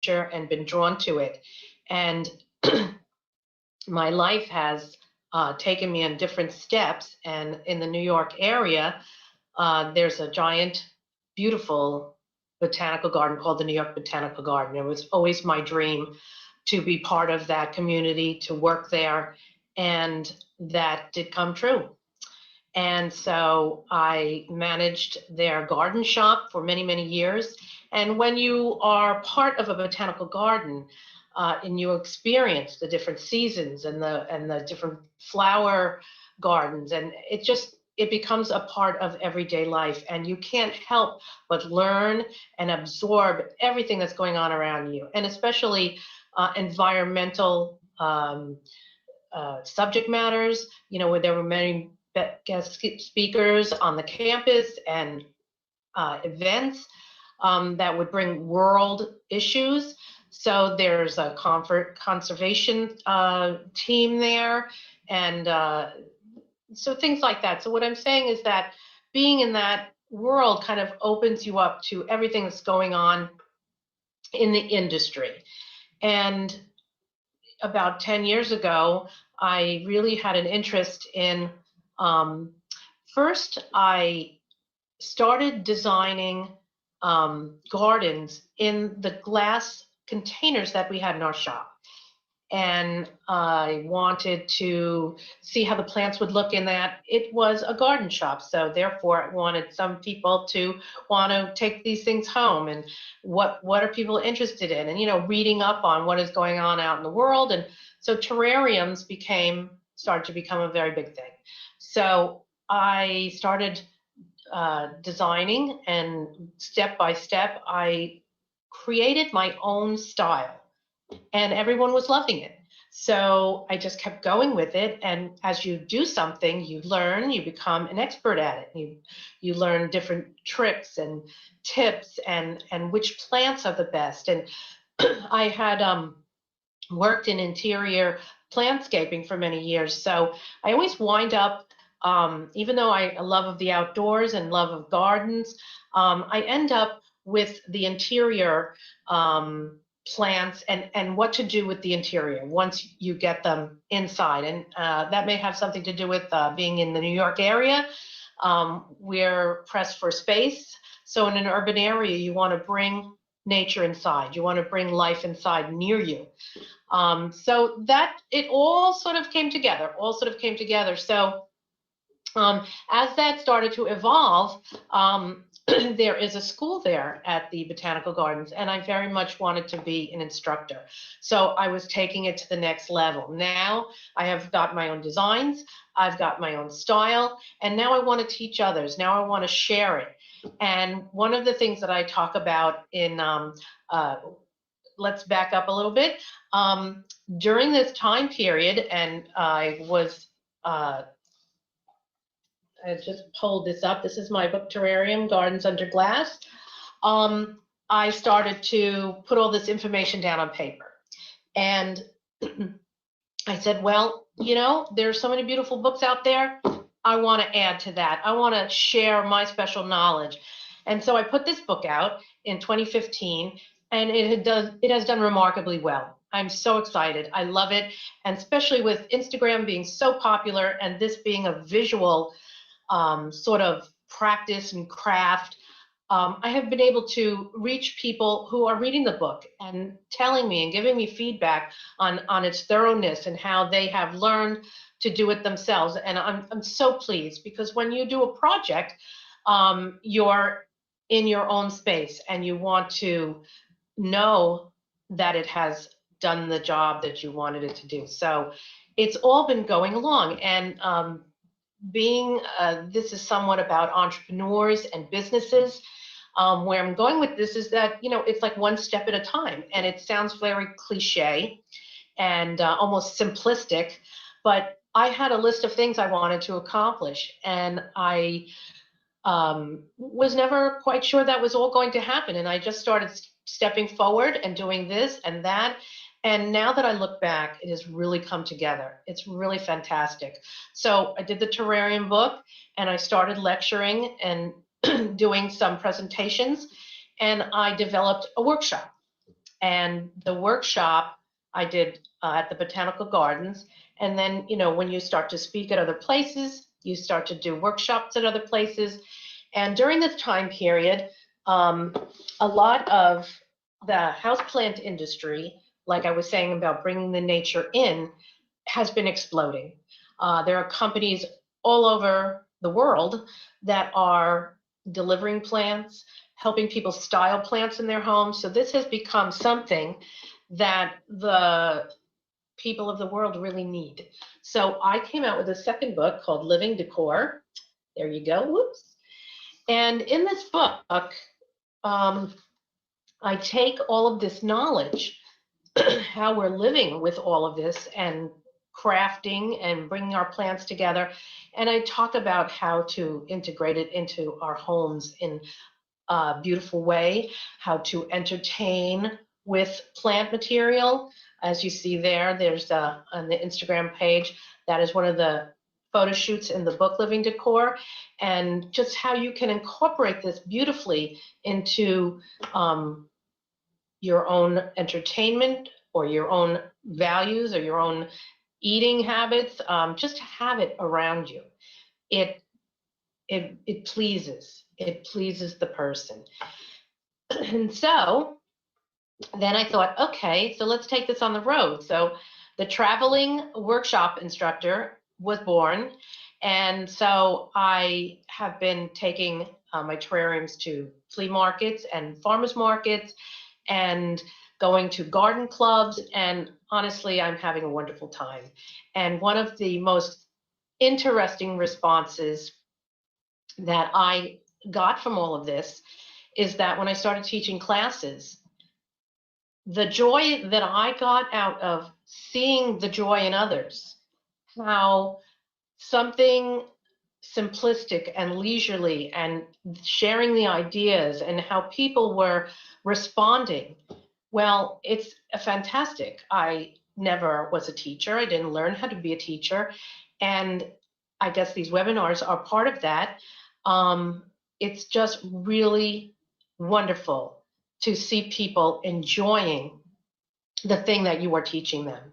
nature and been drawn to it. And my life has taken me on different steps. And in the New York area, there's a giant, beautiful botanical garden called the New York Botanical Garden. It was always my dream to be part of that community, to work there, and that did come true. And so I managed their garden shop for many, many years. And when you are part of a botanical garden, and you experience the different seasons and the different flower gardens, and it becomes a part of everyday life, and you can't help but learn and absorb everything that's going on around you, and especially environmental subject matters, where there were many guest speakers on the campus and events that would bring world issues. So there's a conservation team there, and so things like that. So what I'm saying is that being in that world kind of opens you up to everything that's going on in the industry. And about 10 years ago, I really had an interest in, first I started designing gardens in the glass containers that we had in our shop. And I wanted to see how the plants would look in that. It was a garden shop, so therefore I wanted some people to want to take these things home, and what are people interested in, and reading up on what is going on out in the world. And so terrariums started to become a very big thing. So I started designing, and step by step I created my own style, and everyone was loving it. So I just kept going with it. And as you do something, you learn, you become an expert at it. You learn different tricks and tips, and which plants are the best. And I had worked in interior plantscaping for many years. So I always wind up, even though I love of the outdoors and love of gardens, I end up with the interior plants and what to do with the interior once you get them inside. And that may have something to do with being in the New York area. We're pressed for space. So in an urban area, you want to bring nature inside. You want to bring life inside near you. So that it all sort of came together, So as that started to evolve, there is a school there at the Botanical Gardens, and I very much wanted to be an instructor. So I was taking it to the next level. Now I have got my own designs, I've got my own style, and now I want to teach others. Now I want to share it. And one of the things that I talk about in, let's back up a little bit. During this time period, and I just pulled this up. This is my book, Terrarium, Gardens Under Glass. I started to put all this information down on paper. And I said, well, there's so many beautiful books out there. I want to add to that. I want to share my special knowledge. And so I put this book out in 2015, and it has done remarkably well. I'm so excited. I love it. And especially with Instagram being so popular and this being a visual sort of practice and craft, I have been able to reach people who are reading the book and telling me and giving me feedback on its thoroughness and how they have learned to do it themselves. And I'm so pleased, because when you do a project, you're in your own space and you want to know that it has done the job that you wanted it to do. So it's all been going along. And this is somewhat about entrepreneurs and businesses. Where I'm going with this is that, it's like one step at a time, and it sounds very cliche and almost simplistic, but I had a list of things I wanted to accomplish, and I was never quite sure that was all going to happen. And I just started stepping forward and doing this and that. And now that I look back, it has really come together. It's really fantastic. So I did the terrarium book, and I started lecturing and doing some presentations, and I developed a workshop. And the workshop I did at the Botanical Gardens. And then, you know, when you start to speak at other places, you start to do workshops at other places. And during this time period, a lot of the houseplant industry, like I was saying about bringing the nature in, has been exploding. There are companies all over the world that are delivering plants, helping people style plants in their homes. So this has become something that the people of the world really need. So I came out with a second book called Living Decor. There you go. Whoops. And in this book, I take all of this knowledge, how we're living with all of this and crafting and bringing our plants together. And I talk about how to integrate it into our homes in a beautiful way, how to entertain with plant material. As you see there, there's on the Instagram page, that is one of the photo shoots in the book Living Decor, and just how you can incorporate this beautifully into your own entertainment or your own values or your own eating habits. Just have it around you. It pleases. It pleases the person. And so then I thought, okay, so let's take this on the road. So the traveling workshop instructor was born. And so I have been taking my terrariums to flea markets and farmers markets and going to garden clubs. And honestly, I'm having a wonderful time. And one of the most interesting responses that I got from all of this is that when I started teaching classes, the joy that I got out of seeing the joy in others, how something simplistic and leisurely and sharing the ideas and how people were responding. Well, it's fantastic. I never was a teacher. I didn't learn how to be a teacher. And I guess these webinars are part of that. It's just really wonderful to see people enjoying the thing that you are teaching them,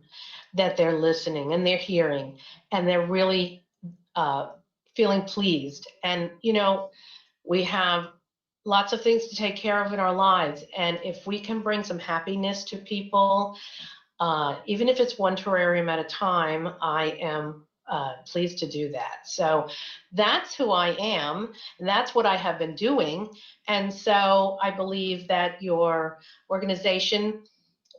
that they're listening and they're hearing and they're really feeling pleased. And, you know, we have lots of things to take care of in our lives. And if we can bring some happiness to people, even if it's one terrarium at a time, I am pleased to do that. So that's who I am. And that's what I have been doing. And so I believe that your organization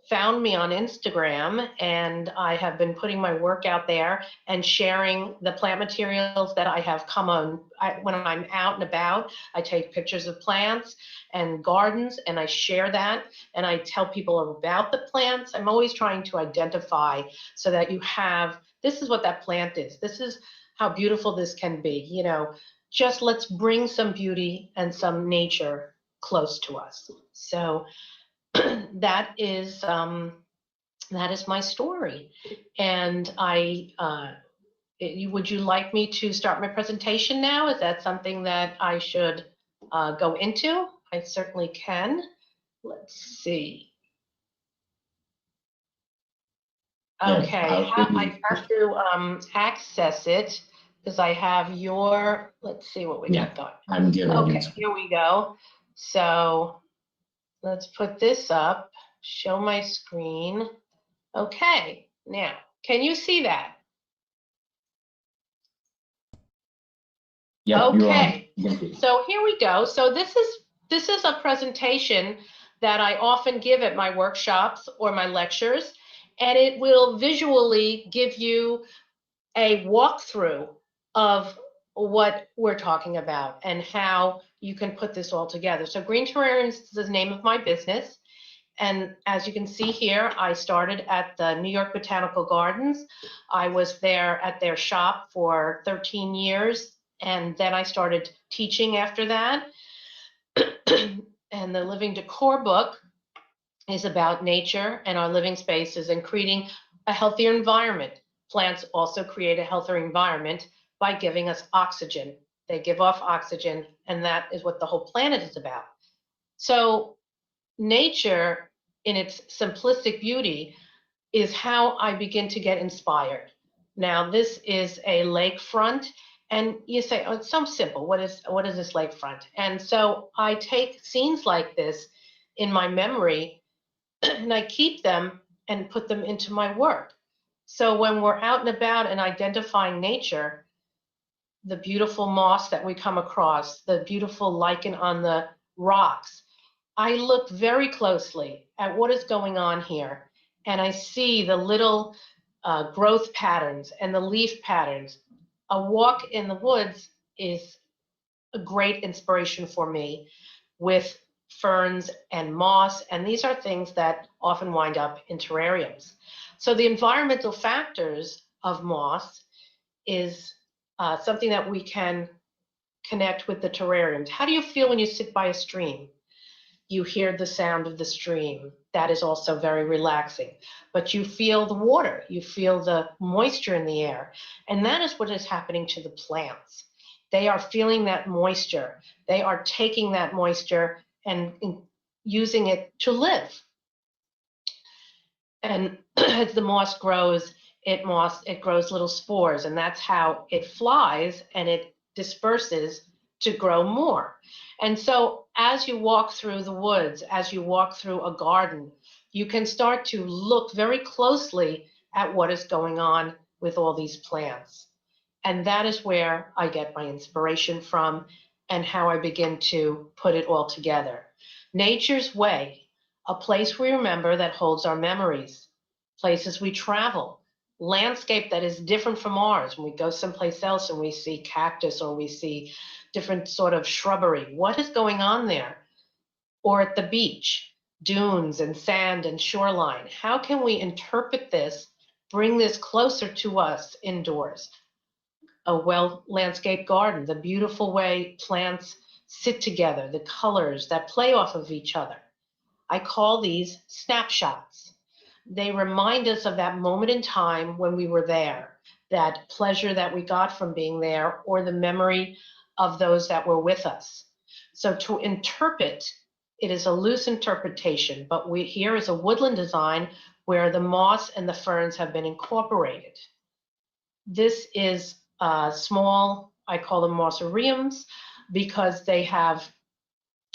found me on Instagram, and I have been putting my work out there and sharing the plant materials that I have come on. When I'm out and about, I take pictures of plants and gardens and I share that and I tell people about the plants. I'm always trying to identify so that you have, this is what that plant is. This is how beautiful this can be. You know, just let's bring some beauty and some nature close to us. So that is my story. And would you like me to start my presentation now? Is that something that I should go into? I certainly can. Let's see. Okay, I have to access it because I have your, let's see what we got going. I'm good. Okay, here we go. So let's put this up, show my screen. Okay, now, can you see that? Yeah. Okay, so here we go. So this is a presentation that I often give at my workshops or my lectures, and it will visually give you a walkthrough of what we're talking about and how you can put this all together. So Green Terrariums is the name of my business. And as you can see here, I started at the New York Botanical Gardens. I was there at their shop for 13 years, and then I started teaching after that. And the Living Decor book is about nature and our living spaces and creating a healthier environment. Plants also create a healthier environment by giving us oxygen. They give off oxygen, and that is what the whole planet is about. So nature in its simplistic beauty is how I begin to get inspired. Now, this is a lakefront, and you say, oh, it's so simple. What is this lakefront? And so I take scenes like this in my memory and I keep them and put them into my work. So when we're out and about and identifying nature, the beautiful moss that we come across, the beautiful lichen on the rocks, I look very closely at what is going on here, and I see the little growth patterns and the leaf patterns. A walk in the woods is a great inspiration for me with ferns and moss, and these are things that often wind up in terrariums. So the environmental factors of moss is something that we can connect with the terrariums. How do you feel when you sit by a stream? You hear the sound of the stream. That is also very relaxing. But you feel the water, you feel the moisture in the air. And that is what is happening to the plants. They are feeling that moisture. They are taking that moisture and using it to live. And as the moss grows, it grows little spores, and that's how it flies and it disperses to grow more. And so as you walk through the woods, as you walk through a garden, you can start to look very closely at what is going on with all these plants. And that is where I get my inspiration from and how I begin to put it all together. Nature's Way, a place we remember that holds our memories, places we travel, landscape that is different from ours. When we go someplace else and we see cactus or we see different sort of shrubbery, what is going on there? Or at the beach, dunes and sand and shoreline. How can we interpret this, bring this closer to us indoors? A well-landscaped garden, the beautiful way plants sit together, the colors that play off of each other. I call these snapshots. They remind us of that moment in time when we were there, that pleasure that we got from being there, or the memory of those that were with us. So to interpret, it is a loose interpretation, but here is a woodland design where the moss and the ferns have been incorporated. This is small, I call them mossariums, because they have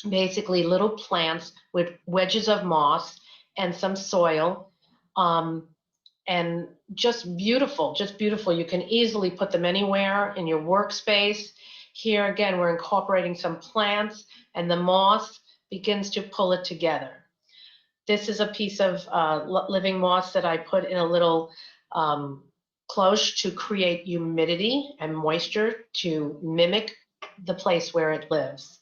basically little plants with wedges of moss and some soil, and just beautiful, just beautiful. You can easily put them anywhere in your workspace. Here again, we're incorporating some plants, and the moss begins to pull it together. This is a piece of living moss that I put in a little cloche to create humidity and moisture to mimic the place where it lives.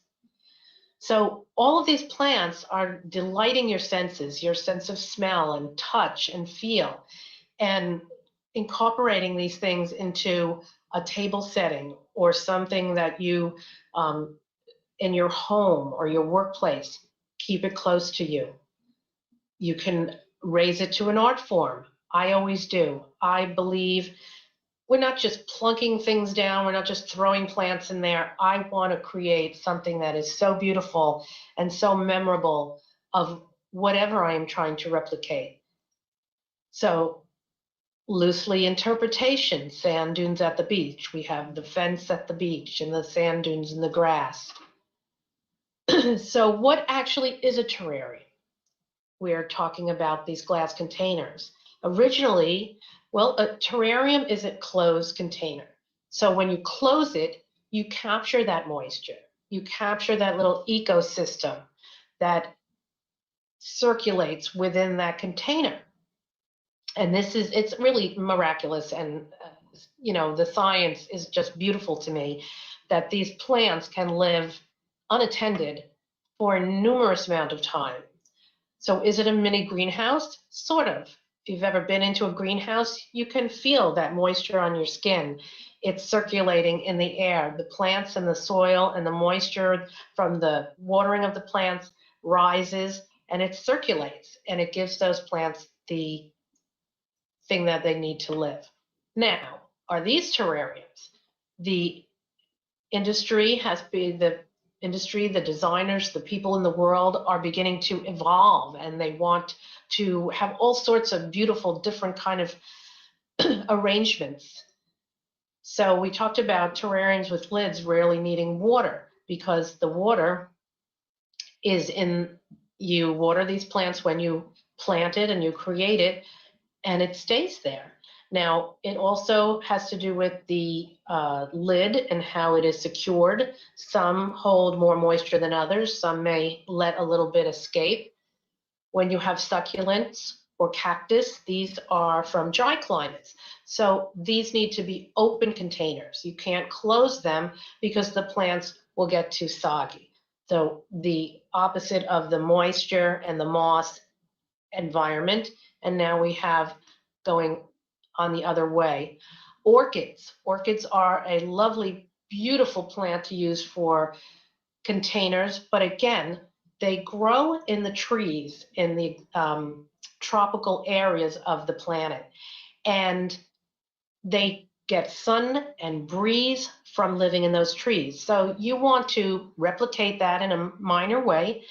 So all of these plants are delighting your senses, your sense of smell and touch and feel, and incorporating these things into a table setting or something that you, in your home or your workplace, keep it close to you. You can raise it to an art form. I always do. I believe we're not just plunking things down. We're not just throwing plants in there. I want to create something that is so beautiful and so memorable of whatever I am trying to replicate. So loosely interpretation, sand dunes at the beach. We have the fence at the beach and the sand dunes in the grass. So what actually is a terrarium? We're talking about these glass containers. Originally, well, a terrarium is a closed container. So when you close it, you capture that moisture. You capture that little ecosystem that circulates within that container. And it's really miraculous. And, the science is just beautiful to me that these plants can live unattended for a numerous amount of time. So is it a mini greenhouse? Sort of. If you've ever been into a greenhouse, you can feel that moisture on your skin. It's circulating in the air. The plants and the soil and the moisture from the watering of the plants rises and it circulates and it gives those plants the thing that they need to live. Now, are these terrariums? The industry has been, the industry, the designers, the people in the world are beginning to evolve, and they want to have all sorts of beautiful, different kind of arrangements. So we talked about terrariums with lids rarely needing water, because the water is in, you water these plants when you plant it and you create it, and it stays there. Now, it also has to do with the lid and how it is secured. Some hold more moisture than others. Some may let a little bit escape. When you have succulents or cactus, these are from dry climates. So these need to be open containers. You can't close them because the plants will get too soggy. So the opposite of the moisture and the moss environment. And now we have going on the other way. Orchids. Orchids are a lovely, beautiful plant to use for containers, but again, they grow in the trees in the tropical areas of the planet, and they get sun and breeze from living in those trees. So you want to replicate that in a minor way.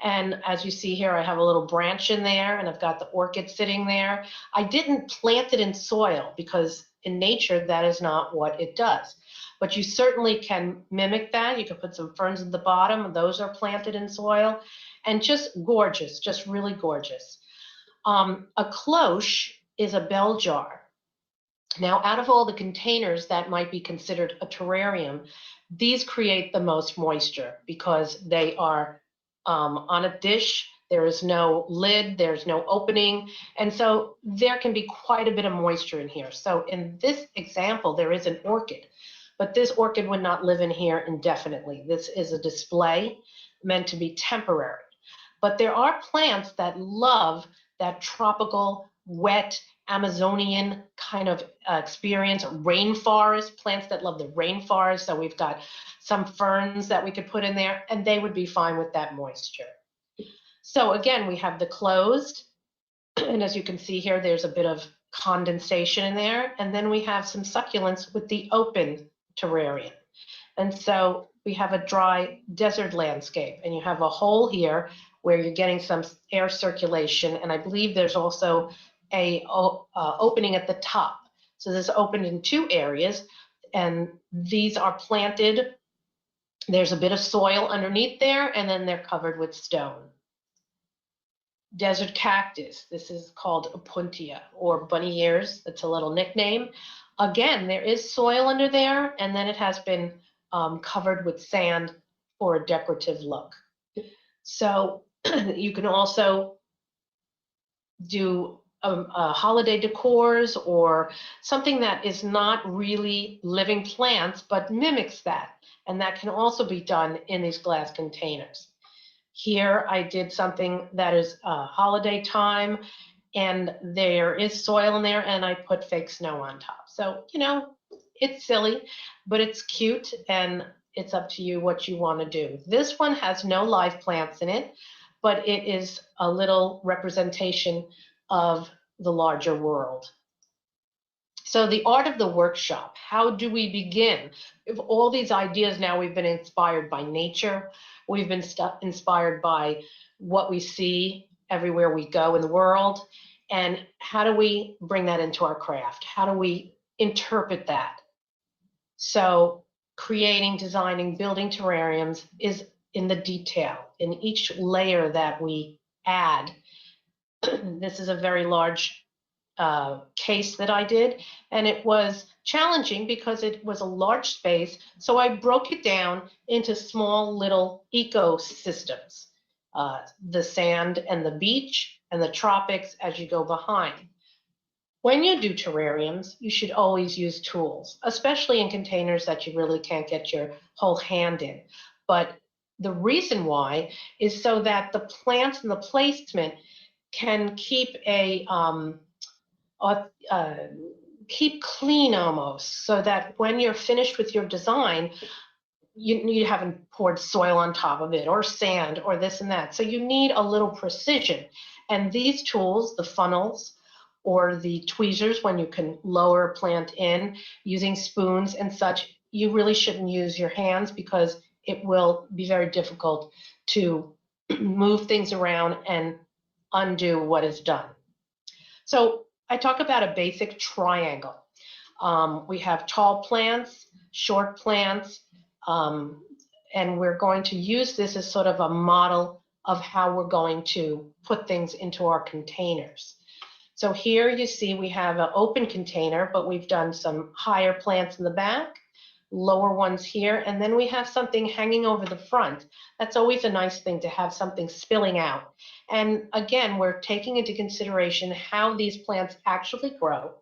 And as you see here, I have a little branch in there, and I've got the orchid sitting there. I didn't plant it in soil because in nature, that is not what it does. But you certainly can mimic that. You can put some ferns at the bottom. Those are planted in soil, and just gorgeous, just really gorgeous. A cloche is a bell jar. Now, out of all the containers that might be considered a terrarium, these create the most moisture because they are on a dish. There is no lid, there's no opening, and so there can be quite a bit of moisture in here. So in this example, there is an orchid, but this orchid would not live in here indefinitely. This is a display meant to be temporary. But there are plants that love that tropical, wet, Amazonian kind of experience, rainforest, plants that love the rainforest. So we've got some ferns that we could put in there, and they would be fine with that moisture. So again, we have the closed, and as you can see here, there's a bit of condensation in there. And then we have some succulents with the open terrarium. And so we have a dry desert landscape, and you have a hole here where you're getting some air circulation. And I believe there's also a opening at the top. So this opened in two areas, and these are planted. There's a bit of soil underneath there, and then they're covered with stone. Desert cactus. This is called opuntia, or bunny ears. That's a little nickname. Again, there is soil under there, and then it has been covered with sand for a decorative look. So you can also do holiday decors or something that is not really living plants but mimics that, and that can also be done in these glass containers. Here I did something that is holiday time, and there is soil in there, and I put fake snow on top. So, you know, it's silly, but it's cute, and it's up to you what you want to do. This one has no live plants in it, but it is a little representation of the larger world. So the art of the workshop, how do we begin? If all these ideas now, we've been inspired by nature, we've been inspired by what we see everywhere we go in the world, and how do we bring that into our craft? How do we interpret that? So creating, designing, building terrariums is in the detail, in each layer that we add. This is a very large case that I did, and it was challenging because it was a large space. So I broke it down into small little ecosystems, the sand and the beach and the tropics as you go behind. When you do terrariums, you should always use tools, especially in containers that you really can't get your whole hand in. But the reason why is so that the plants and the placement can keep keep clean almost, so that when you're finished with your design, you haven't poured soil on top of it or sand or this and that. So you need a little precision. And these tools, the funnels or the tweezers, when you can lower a plant in using spoons and such, you really shouldn't use your hands because it will be very difficult to move things around and undo what is done. So I talk about a basic triangle. We have tall plants, short plants, and we're going to use this as sort of a model of how we're going to put things into our containers. So here you see we have an open container, but we've done some higher plants in the back, lower ones here, and then we have something hanging over the front. That's always a nice thing to have something spilling out. And again, we're taking into consideration how these plants actually grow,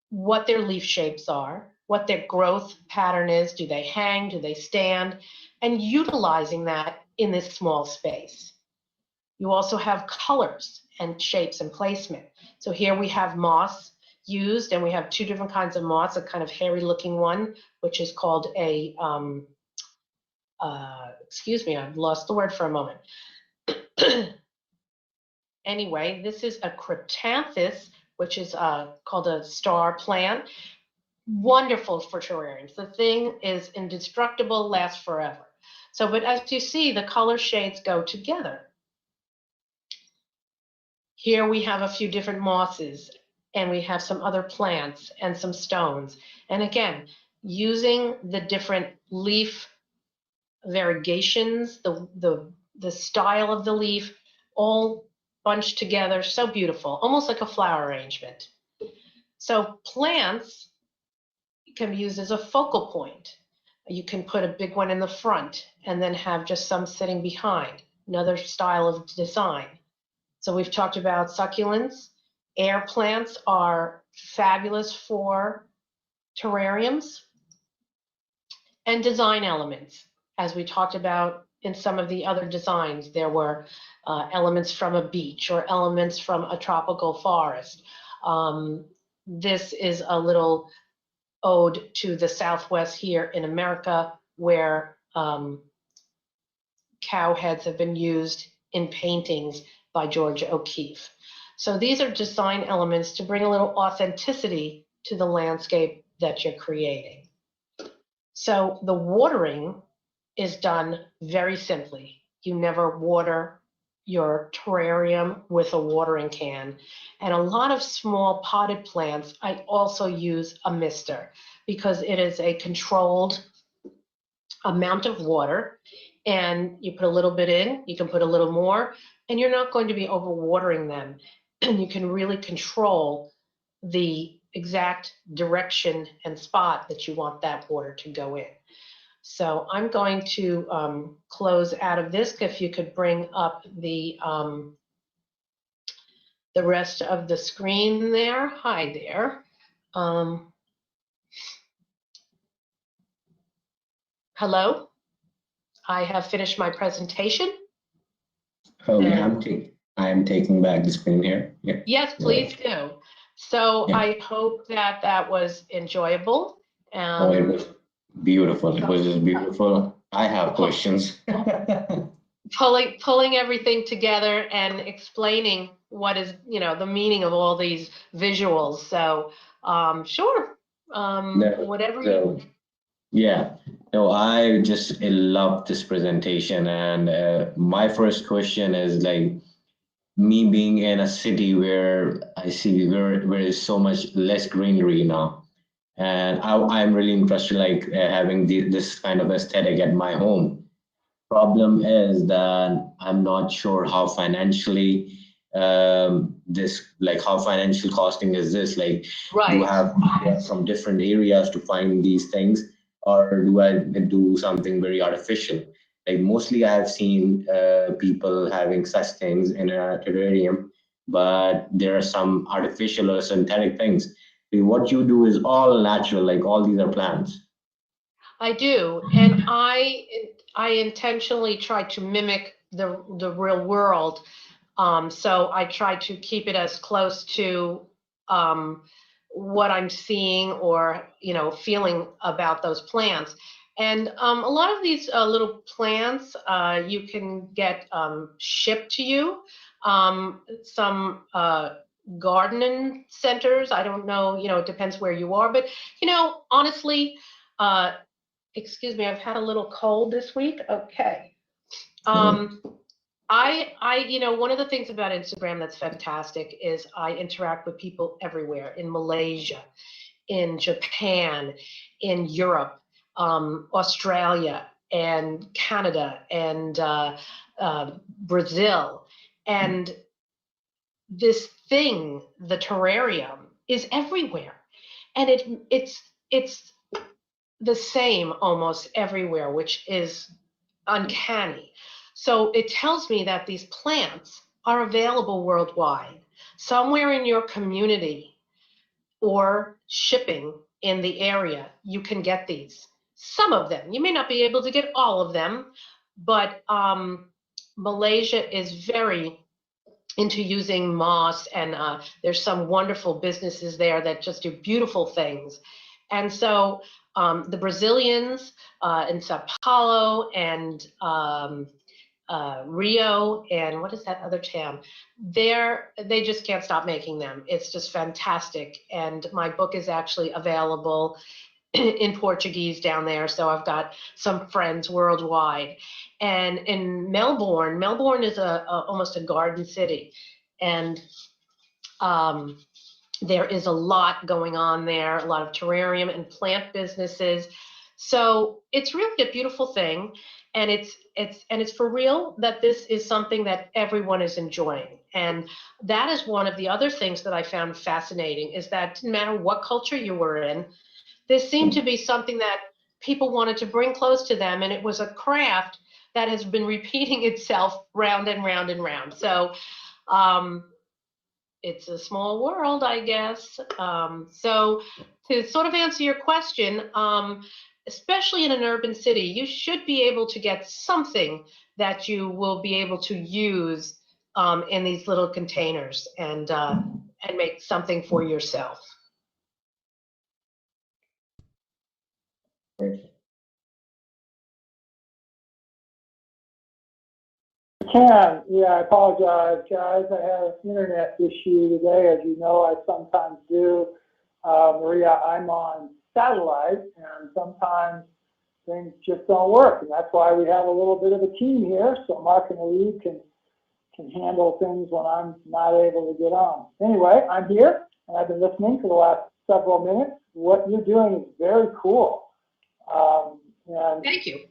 what their leaf shapes are, what their growth pattern is, do they hang, do they stand, and utilizing that in this small space. You also have colors and shapes and placement. So here we have moss used, and we have two different kinds of moss, a kind of hairy looking one, which is called a, excuse me, I've lost the word for a moment. Anyway, this is a cryptanthus, which is called a star plant. Wonderful for terrariums. The thing is indestructible, lasts forever. So, but as you see, the color shades go together. Here we have a few different mosses, and we have some other plants and some stones. And again, using the different leaf variegations, the style of the leaf, all bunched together, so beautiful, almost like a flower arrangement. So plants can be used as a focal point. You can put a big one in the front and then have just some sitting behind, another style of design. So we've talked about succulents. Air plants are fabulous for terrariums. And design elements, as we talked about in some of the other designs, there were elements from a beach or elements from a tropical forest. This is a little ode to the Southwest here in America, where cow heads have been used in paintings by George O'Keeffe. So these are design elements to bring a little authenticity to the landscape that you're creating. So the watering is done very simply. You never water your terrarium with a watering can. And a lot of small potted plants, I also use a mister because it is a controlled amount of water, and you put a little bit in, you can put a little more, and you're not going to be overwatering them. And you can really control the exact direction and spot that you want that water to go in. So I'm going to close out of this. If you could bring up the rest of the screen there. Hi there. Hello. I have finished my presentation. Oh, yeah, I'm taking back the screen here. Yeah. Yes, please do. So yeah. I hope that that was enjoyable. Oh, it was beautiful. It was just beautiful. I have questions. Pulling everything together and explaining what is, the meaning of all these visuals. So, sure. Whatever you. Yeah. No, I just love this presentation. And my first question is like, me being in a city where I see where is so much less greenery now, and I'm really interested like having this kind of aesthetic at my home. Problem is that I'm not sure how financially this like how financial costing is this like Right. do I have to get from different areas to find these things, or do I do something very artificial? Like mostly I've seen people having such things in a terrarium, but there are some artificial or synthetic things. What you do is all natural, like all these are plants. I do, and I intentionally try to mimic the real world. So I try to keep it as close to what I'm seeing or feeling about those plants. And a lot of these little plants you can get shipped to you. Some gardening centers, I don't know, it depends where you are, but honestly, Excuse me, I've had a little cold this week. Okay. Mhm. Um, one of the things about Instagram that's fantastic is I interact with people everywhere in Malaysia, in Japan, in Europe, Australia, and Canada, and Brazil. And this thing, the terrarium, is everywhere. And it's the same almost everywhere, which is uncanny. So it tells me that these plants are available worldwide. Somewhere in your community or shipping in the area, you can get these. Some of them. You may not be able to get all of them, but Malaysia is very into using moss, and there's some wonderful businesses there that just do beautiful things. And so the Brazilians in Sao Paulo and Rio, and what is that other town? They just can't stop making them. It's just fantastic. And my book is actually available in Portuguese down there. So I've got some friends worldwide. And in Melbourne, Melbourne is almost a garden city. And um, there is a lot going on there, a lot of terrarium and plant businesses. So it's really a beautiful thing. And it's for real that this is something that everyone is enjoying. And that is one of the other things that I found fascinating, is that no matter what culture you were in, this seemed to be something that people wanted to bring close to them, and it was a craft that has been repeating itself round and round and round. So um, it's a small world, I guess. So to sort of answer your question, especially in an urban city, you should be able to get something that you will be able to use in these little containers, and make something for yourself. Great. Can, yeah, I apologize, guys. I had an internet issue today, as you know, I sometimes do. Maria, I'm on satellite, and sometimes things just don't work, and that's why we have a little bit of a team here, so Mark and Lee can handle things when I'm not able to get on. Anyway, I'm here, and I've been listening for the last several minutes. What you're doing is very cool. And Thank you.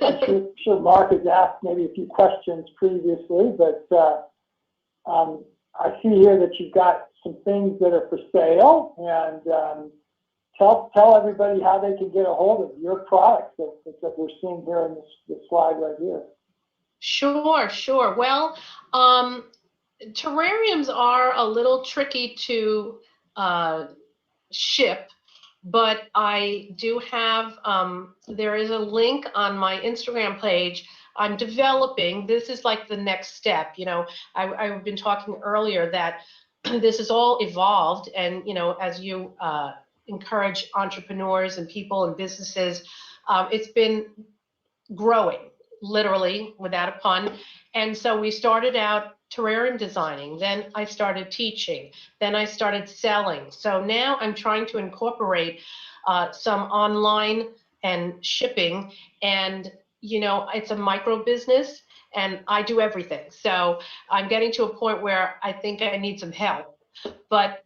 I'm sure Mark has asked maybe a few questions previously, but I see here that you've got some things that are for sale, and tell everybody how they can get a hold of your products that we're seeing here in this slide right here. Sure, sure. Well, terrariums are a little tricky to ship, but I do have, there is a link on my Instagram page. I'm developing, this is like the next step. I've been talking earlier that this is all evolved, and, as you encourage entrepreneurs and people and businesses, it's been growing, literally, without a pun. And so we started out terrarium designing, then I started teaching, then I started selling. So now I'm trying to incorporate some online and shipping, and it's a micro business, and I do everything. So I'm getting to a point where I think I need some help. But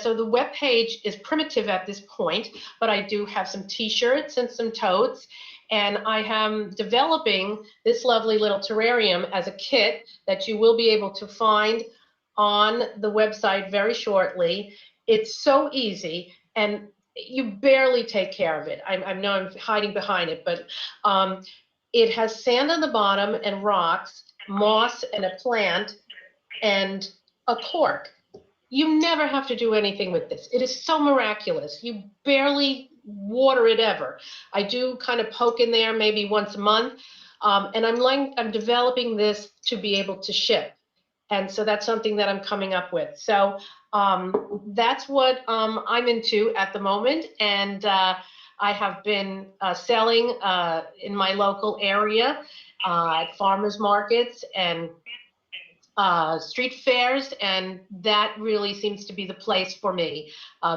so the web page is primitive at this point, but I do have some t-shirts and some totes, and I am developing this lovely little terrarium as a kit that you will be able to find on the website very shortly. It's so easy, and you barely take care of it. I know I'm hiding behind it, but it has sand on the bottom and rocks, moss and a plant, and a cork. You never have to do anything with this. It is so miraculous. You barely water it ever. I do kind of poke in there maybe once a month, and I'm developing this to be able to ship. And so that's something that I'm coming up with. So that's what I'm into at the moment, and I have been selling in my local area at farmers markets and street fairs, and that really seems to be the place for me.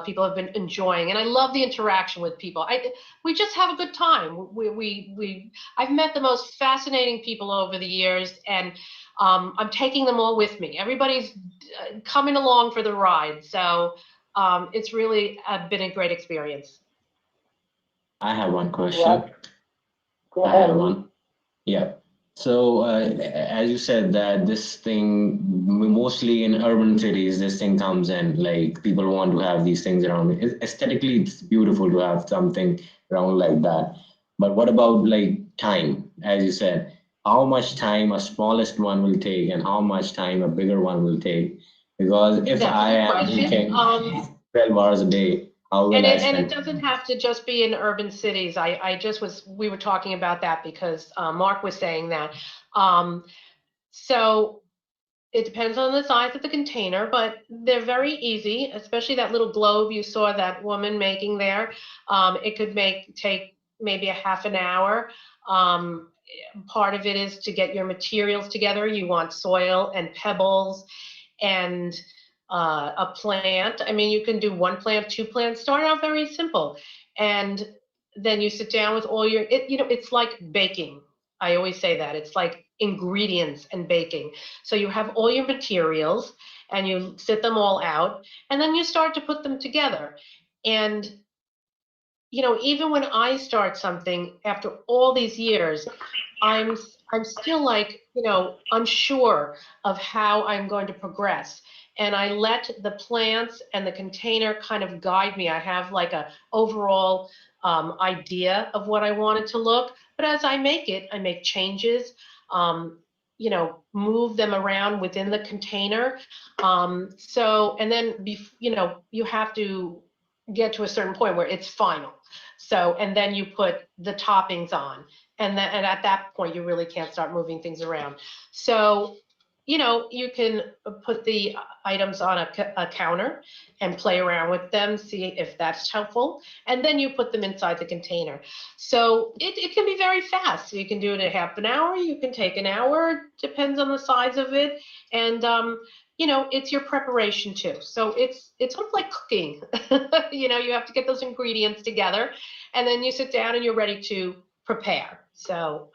People have been enjoying, and I love the interaction with people. We just have a good time. I've met the most fascinating people over the years, and I'm taking them all with me. Everybody's coming along for the ride, so it's really been a great experience. I have one question. Right. Go I ahead. have one. Yeah. So, as you said that this thing, mostly in urban cities, this thing comes in, like people want to have these things around. Aesthetically, it's beautiful to have something around like that. But what about like time? As you said, how much time a smallest one will take and how much time a bigger one will take? Because if That's a I good am question. working 12 hours a day, how will I And it spend? doesn't have to just be in urban cities. We were talking about that because Mark was saying that. So it depends on the size of the container, but they're very easy, especially that little globe you saw that woman making there. It could take maybe a half an hour. Um, Part of it is to get your materials together. You want soil and pebbles and a plant. I mean, you can do one plant, two plants, start out very simple. And then you sit down with all it's like baking. I always say that. It's like ingredients and baking. So you have all your materials and you sit them all out and then you start to put them together. And even when I start something after all these years, I'm I'm still like, unsure of how I'm going to progress. And I let the plants and the container kind of guide me. I have like a overall idea of what I want it to look. But as I make it, I make changes, move them around within the container. And then, you have to get to a certain point where it's final. So, and then you put the toppings on. And at that point, you really can't start moving things around. So, you can put the items on a counter and play around with them, see if that's helpful. And then you put them inside the container. So it can be very fast. You can do it in half an hour. You can take an hour, depends on the size of it. And, it's your preparation too. So it's sort of like cooking. You have to get those ingredients together and then you sit down and you're ready to prepare. So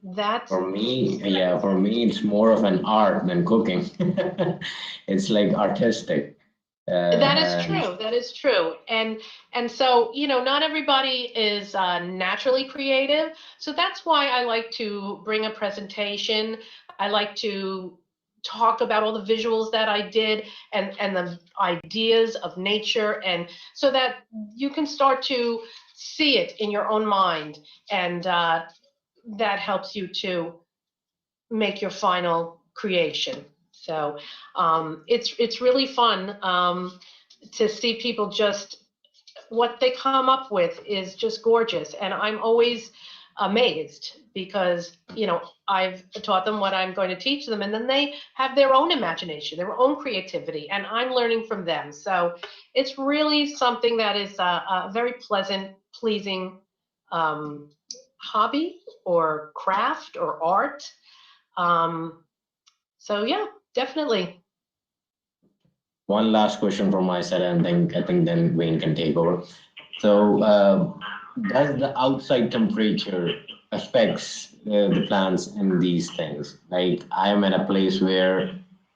that's For me, yeah, for me, it's more of an art than cooking. It's like artistic. that is And true. That is true. And so, not everybody is naturally creative. So that's why I like to bring a presentation. I like to talk about all the visuals that I did and the ideas of nature, and so that you can start to see it in your own mind, and that helps you to make your final creation. So it's really fun to see people just what they come up with is just gorgeous, and I'm always amazed because I've taught them what I'm going to teach them, and then they have their own imagination, their own creativity, and I'm learning from them. So it's really something that is a very pleasant, pleasing hobby or craft or art. So yeah, definitely. one last question from my side, and then I think then Wayne can take over. So, does the outside temperature affects the plants and these things? Like I am in a place where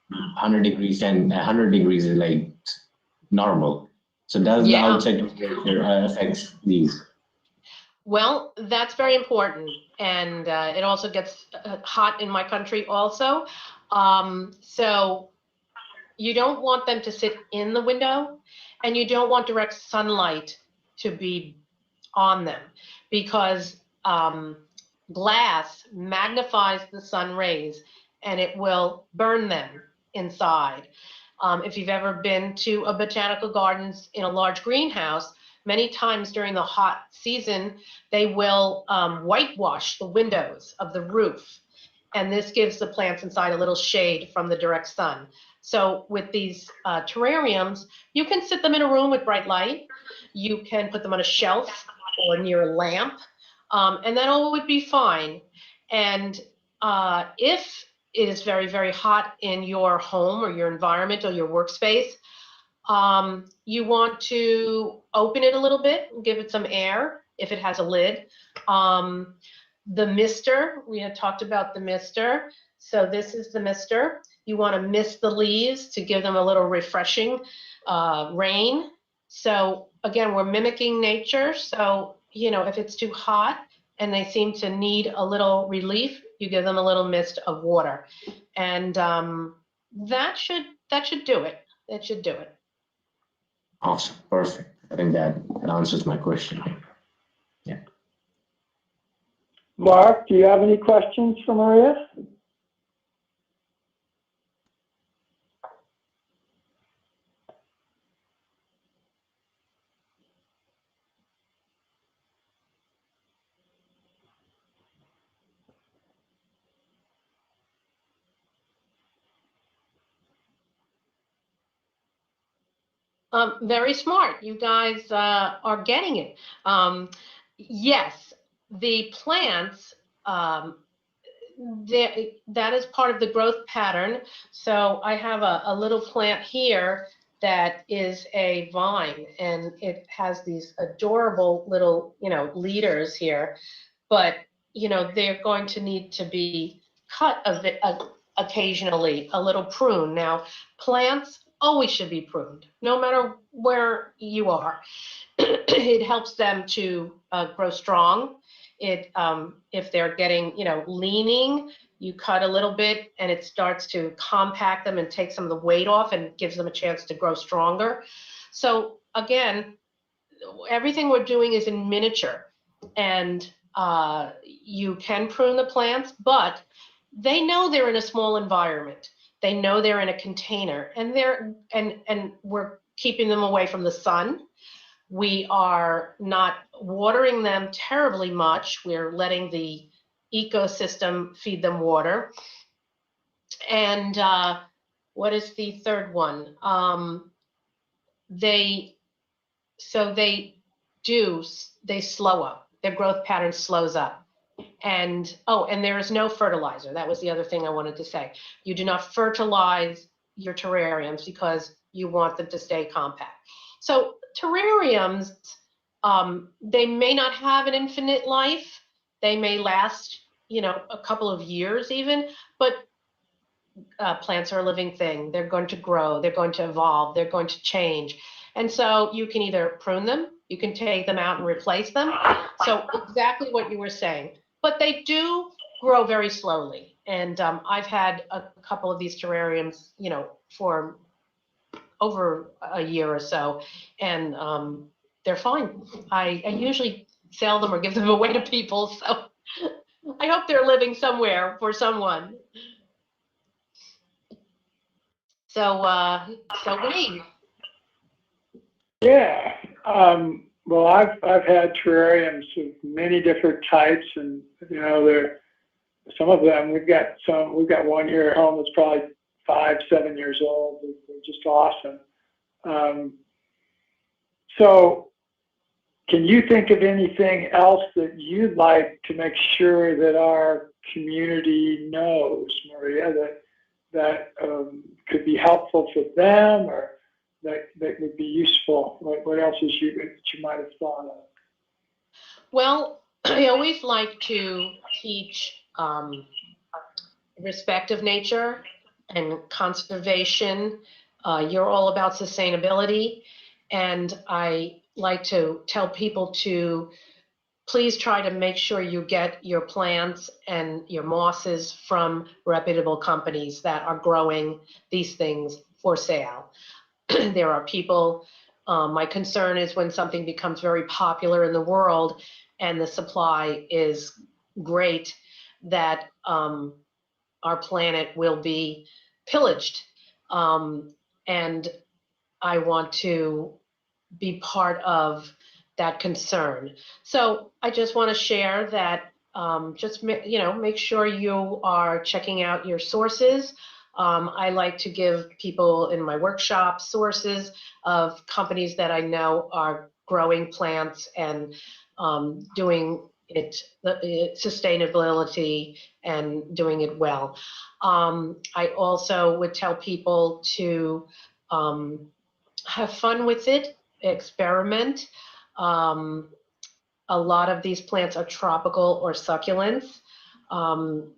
100 degrees and 100 degrees is like normal. So does the Yeah. outside temperature affects these? Well, that's very important. And it also gets hot in my country also. So you don't want them to sit in the window and you don't want direct sunlight to be on them because glass magnifies the sun rays and it will burn them inside. If you've ever been to a botanical gardens in a large greenhouse, many times during the hot season, they will whitewash the windows of the roof. And this gives the plants inside a little shade from the direct sun. So with these terrariums, you can sit them in a room with bright light. You can put them on a shelf or near a lamp, and that all would be fine. And if it is very, very hot in your home or your environment or your workspace, you want to open it a little bit and give it some air if it has a lid. The mister, we had talked about the mister. So this is the mister. You want to mist the leaves to give them a little refreshing rain. So again, we're mimicking nature. So, you know, if it's too hot and they seem to need a little relief, you give them a little mist of water. And that should do it. That should do it. Awesome. Perfect. I think that answers my question. Yeah. Mark, do you have any questions for Maria? Very smart. You guys are getting it. Yes, the plants, that is part of the growth pattern. So I have a little plant here that is a vine, and it has these adorable little, you know, leaders here. But, you know, they're going to need to be cut occasionally, a little prune. Now, plants always should be pruned, no matter where you are. It helps them to grow strong. It, if they're getting, you know, leaning, you cut a little bit and it starts to compact them and take some of the weight off and gives them a chance to grow stronger. So again, everything we're doing is in miniature, and you can prune the plants, but they know they're in a small environment. They know they're in a container, and we're keeping them away from the sun. We are not watering them terribly much. We're letting the ecosystem feed them water. And what is the third one? They slow up. Their growth pattern slows up. And there is no fertilizer. That was the other thing I wanted to say. You do not fertilize your terrariums because you want them to stay compact. So terrariums, they may not have an infinite life. They may last, you know, a couple of years even, but plants are a living thing. They're going to grow, they're going to evolve, they're going to change. And so you can either prune them, you can take them out and replace them. So exactly what you were saying, but they do grow very slowly. And I've had a couple of these terrariums, you know, for over a year or so, and they're fine. I usually sell them or give them away to people. So I hope they're living somewhere for someone. So Wayne. Yeah. Well, I've had terrariums of many different types, and you know, some of them we've got one here at home that's probably 5-7 years old. They're just awesome. So, can you think of anything else that you'd like to make sure that our community knows, Maria, that could be helpful for them, or that would be useful? What else is that you might have thought of? Well, I always like to teach respect of nature and conservation. You're all about sustainability, and I like to tell people to please try to make sure you get your plants and your mosses from reputable companies that are growing these things for sale. There are people, my concern is when something becomes very popular in the world and the supply is great, that our planet will be pillaged. And I want to be part of that concern. So I just want to share that, just, you know, make sure you are checking out your sources. I like to give people in my workshop sources of companies that I know are growing plants and doing sustainability and doing it well. I also would tell people to have fun with it, experiment. Um, a lot of these plants are tropical or succulents.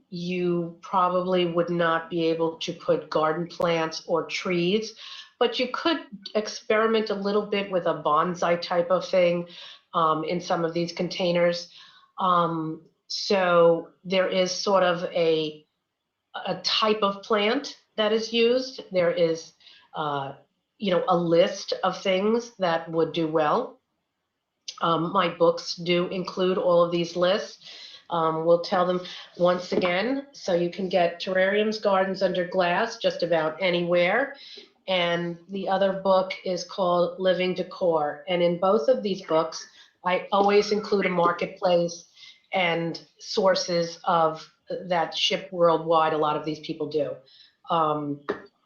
You probably would not be able to put garden plants or trees, but you could experiment a little bit with a bonsai type of thing in some of these containers. So there is sort of a type of plant that is used. There is, a list of things that would do well. My books do include all of these lists. We'll tell them once again, so you can get terrariums, gardens under glass, just about anywhere. And the other book is called Living Decor. And in both of these books, I always include a marketplace and sources of that ship worldwide. A lot of these people do.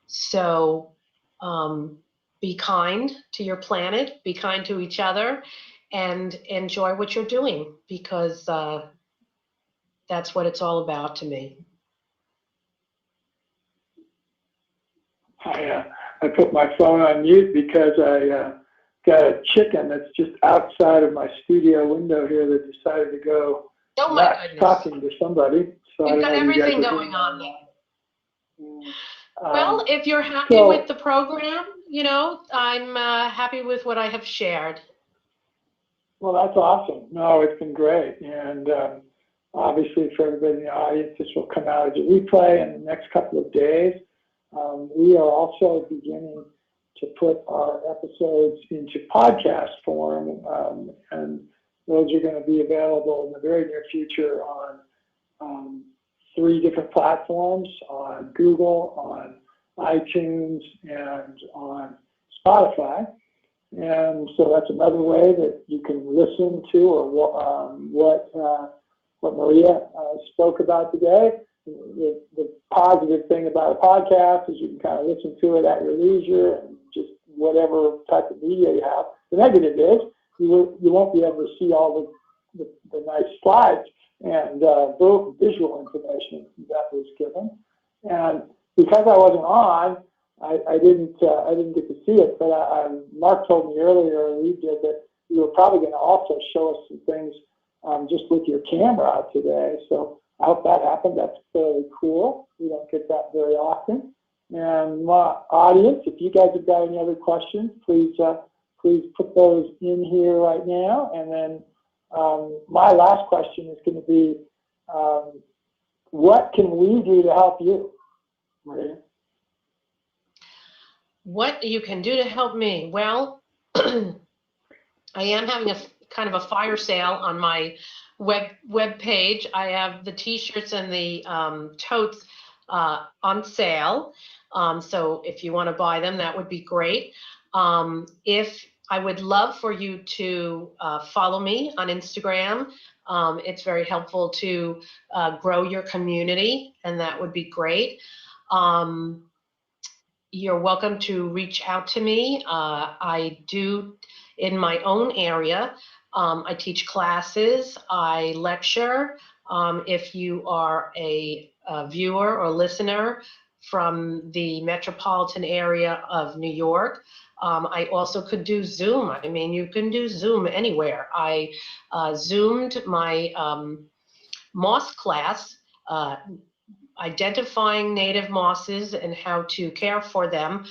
So be kind to your planet, be kind to each other, and enjoy what you're doing, because that's what it's all about to me. I put my phone on mute because I got a chicken that's just outside of my studio window here that decided to go nuts talking to somebody. So You've got everything going on there. Well, if you're happy with the program, I'm happy with what I have shared. Well, that's awesome. No, it's been great. And obviously for everybody in the audience, this will come out as a replay in the next couple of days. We are also beginning to put our episodes into podcast form, and those are going to be available in the very near future on 3 different platforms, on Google, on iTunes, and on Spotify. And so that's another way that you can listen to what Maria spoke about today. The positive thing about a podcast is you can kind of listen to it at your leisure and just whatever type of media you have. The negative is you won't be able to see all the nice slides and visual information that was given. And because I wasn't on, I didn't get to see it, but Mark told me earlier, and we did, that you were probably going to also show us some things just with your camera out today. So I hope that happened. That's fairly cool. We don't get that very often. And my audience, if you guys have got any other questions, please put those in here right now. And then my last question is going to be, what can we do to help you, Maria? What you can do to help me? Well, I am having a kind of a fire sale on my web page. I have the T-shirts and the totes on sale. So if you want to buy them, that would be great. I would love for you to follow me on Instagram. It's very helpful to grow your community, and that would be great. You're welcome to reach out to me. I do in my own area. I teach classes, I lecture. If you are a viewer or listener from the metropolitan area of New York, I also could do Zoom. I mean, you can do Zoom anywhere. I Zoomed my moss class, identifying native mosses and how to care for them,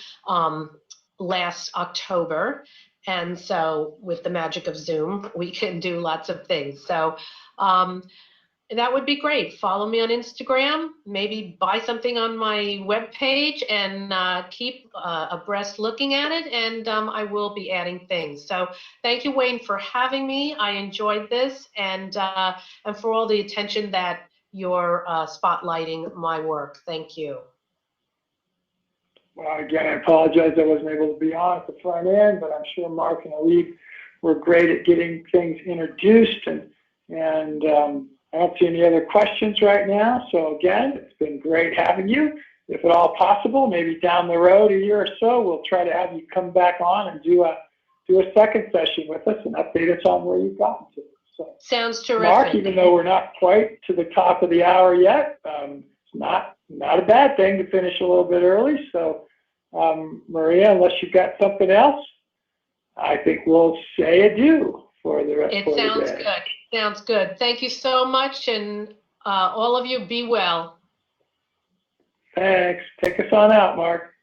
last October. And so with the magic of Zoom, we can do lots of things. So that would be great. Follow me on Instagram, maybe buy something on my webpage, and keep abreast looking at it. And I will be adding things. So thank you, Wayne, for having me. I enjoyed this, and for all the attention that you're spotlighting my work. Thank you. Well, again, I apologize I wasn't able to be on at the front end, but I'm sure Mark and Alib were great at getting things introduced, and I don't see any other questions right now. So again, it's been great having you. If at all possible, maybe down the road a year or so, we'll try to have you come back on and do a second session with us and update us on where you've gotten to. So, Sounds Mark, terrific. even though we're not quite to the top of the hour yet, it's not a bad thing to finish a little bit early. So, Maria, unless you've got something else, I think we'll say adieu for the rest of the day. It sounds good. It sounds good. Thank you so much, and all of you be well. Thanks. Take us on out, Mark.